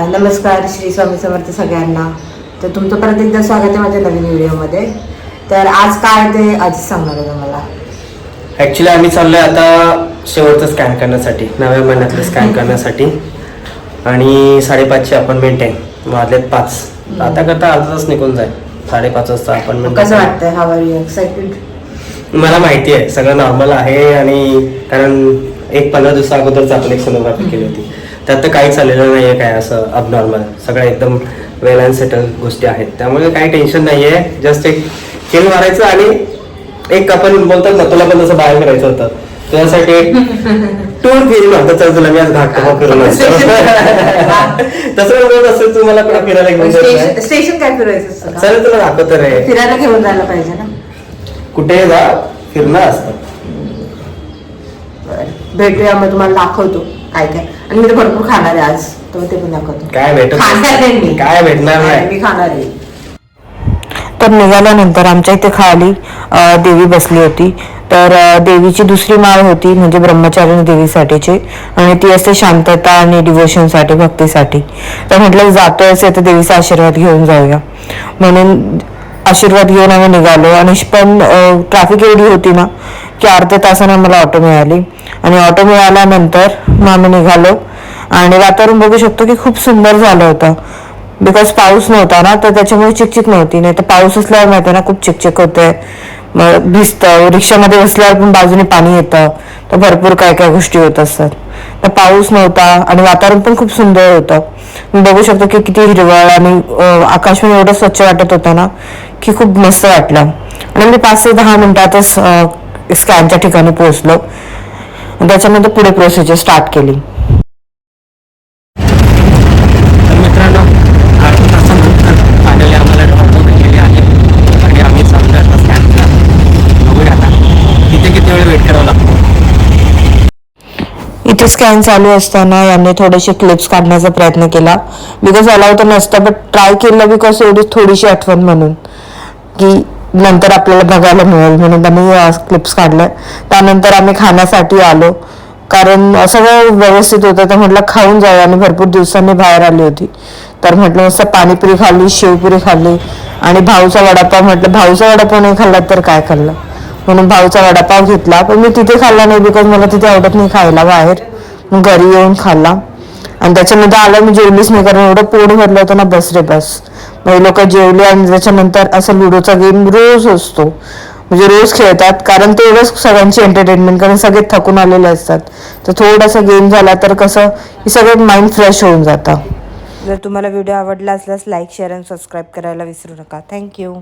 नमस्कार, श्री स्वामी समर्थ सगळ्यांना. तर तुमचं परत एकदा स्वागत आहे माझ्या नवीन व्हिडिओमध्ये. तर आज काय ते आधीच सांगणार आहे तुम्हाला. ॲक्च्युली आम्ही चाललोय आता शेवटचं स्कॅन करण्यासाठी, नव्या महिन्यातलं स्कॅन करण्यासाठी. आणि 5:30ची अपॉइंटमेंट आहे, वाजलेत 5. आता करता अर्धा तास निघून जाईल. 5:30 वाजता अपॉइंटमेंट. कसं वाटतंय? How are you excited? मला माहिती आहे सगळं नॉर्मल आहे, आणि कारण 15 दिवसा अगोदरच आपण एक सोनोग्राफी केली होती. त्यात तर काही चाललेलं नाही आहे काय असं अबनॉर्मल. सगळं एकदम वेल अँड सेटल गोष्टी आहेत, त्यामुळे काही टेन्शन नाही आहे. जस्ट एक खेळ मारायचं आणि एक आपण बोलतात ना, तुला पण तसं बाहेर करायचं होतं, तुझ्यासाठी एक टूर फिरून होतं. चल तुला मी आज घाटकोपर फिरून असतो तसं बोलत असेल, तू मला कुठं फिरायला घेऊन जायचं. स्टेशन काय फिरायचं? चल तुला दाखवतो रे. फिरायला घेऊन जायला पाहिजे ना, कुठे जा फिरणं असतं. भेटूया, मग तुम्हाला दाखवतो काय काय. आणि मी तर भरपूर खाणार आहे आज, तर ते पण दाखवतो. काय भेटत काय भेटणार नाही, मी खाणार आहे. तर निघाल्यानंतर आमच्या इथे खाली देवी बसली होती. तर देवीची दुसरी माळ होती, म्हणजे ब्रह्मचारिणी देवीसाठीची, आणि ती असते शांतता आणि डिव्होशनसाठी, भक्तीसाठी. तर म्हटलं जातोय असे तर देवीचा आशीर्वाद घेऊन जाऊया, म्हणून आशीर्वाद घेऊन आम्ही निघालो. आणि पण ट्रॅफिक एवढी होती ना की अर्ध्या तासाने मला ऑटो मिळाली. आणि ऑटो मिळाल्यानंतर मग आम्ही निघालो. आणि वातावरण बघू शकतो की खूप सुंदर झालं होतं, बिकॉज पाऊस नव्हता ना, तर त्याच्यामुळे चिकचिक नव्हती. नाही तर पाऊस असल्यावर माहिती ना खूप चिकचिक होते, मग भिजतं. रिक्षामध्ये बसल्यावर पण बाजूने पाणी येतं, तर भरपूर काय काय गोष्टी होत असतात. तर पाऊस नव्हता आणि वातावरण पण खूप सुंदर होतं. बघू शकतो की किती हिरवळ, आणि आकाश पण एवढं स्वच्छ वाटत होतं ना की खूप मस्त वाटलं. आणि मी 5 ते 10 मिनिटातच स्कॅनच्या ठिकाणी पोहोचलो. त्याच्यानंतर पुढे प्रोसिजर स्टार्ट केली. मित्रांनो, फायनली आम्हाला डॉक्टर केली आहे आणि आम्ही चाललो स्कॅन करा. बघूया आता किती वेळ वेट करावा लागतो. इथे स्कॅन चालू असताना यांनी थोडेसे क्लिप्स काढण्याचा प्रयत्न केला, बिकॉज अलाव तर नसतं, बट ट्राय केलं बिकॉज एवढी थोडीशी आठवण म्हणून की नंतर आपल्याला बघायला मिळेल, म्हणून आम्ही क्लिप्स काढल्या. त्यानंतर आम्ही खाण्यासाठी आलो, कारण सगळं व्यवस्थित होतं. तर म्हटलं खाऊन जाऊ, आणि भरपूर दिवसांनी बाहेर आली होती. तर म्हटलं मस्त पाणीपुरी खाल्ली, शेवपुरी खाल्ली, आणि भाऊचा वडापाव. म्हटलं भाऊचा वडापाव नाही खाल्ला तर काय खाल्लं, म्हणून भाऊचा वडापाव घेतला. पण मी तिथे खाल्ला नाही, बिकॉज मला तिथे आवडत नाही खायला बाहेर. मग घरी येऊन खाल्ला. आणि त्याच्यानंतर आलं, मी जेवलीच नाही, कारण एवढं पोट भरलं होतं ना, बस रे बस. मग लोक जेवले. आणि त्याच्यानंतर असं लुडोचा गेम रोज असतो, म्हणजे रोज खेळतात, कारण ते एवढंच सगळ्यांची एंटरटेनमेंट, कारण सगळे थकून आलेले असतात. तर थोडासा गेम झाला तर कसं की सगळं माइंड फ्रेश होऊन जातं. जर तुम्हाला व्हिडिओ आवडला असल्यास लाईक, शेअर आणि सबस्क्राईब करायला विसरू नका. थँक्यू.